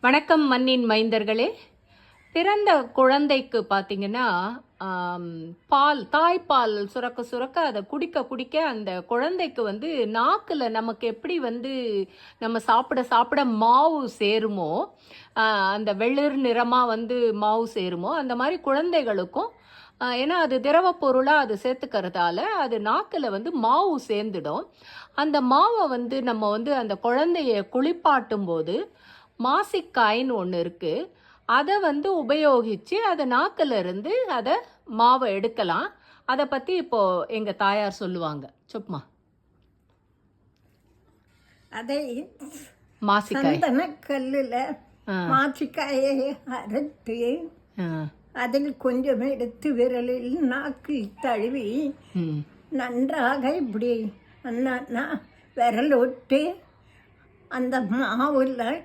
வணக்கம் மண்ணின் மைந்தர்களே. பிறந்த குழந்தைக்கு பார்த்தீங்கன்னா, தாய்ப்பால் சுரக்க சுரக்க அதை குடிக்க குடிக்க அந்த குழந்தைக்கு வந்து நாக்குல நமக்கு எப்படி வந்து நம்ம சாப்பிட சாப்பிட மாவு சேருமோ, அந்த வெளிர் நிறமா வந்து மாவு சேருமோ, அந்த மாரி குழந்தைகளுக்கும் ஏன்னா அது திரவ பொருளா அது சேர்த்துக்கிறதால, அது நாக்குல வந்து மாவு சேர்ந்துடும். அந்த மாவ வந்து நம்ம வந்து அந்த குழந்தைய குளிப்பாட்டும்போது, மாசிக்காய்ன்னு ஒண்ணு இருக்கு. அத வந்து உபயோகிச்சு, அத நாக்குல இருந்து மாவ எடுக்கலாம். அத பத்தி இப்போ எங்க தாயார் சொல்லுவாங்க. சும்மா. அதை மாசிக்காய். சந்தன கல்லுல ஆ. மாசிக்காயை அரைத்து ஆ. அதில் கொஞ்சம் எடுத்து விரலில் நாக்கில் தழுவி ம். நன்றாக இப்படி விரல் விட்டு அந்த மாவுல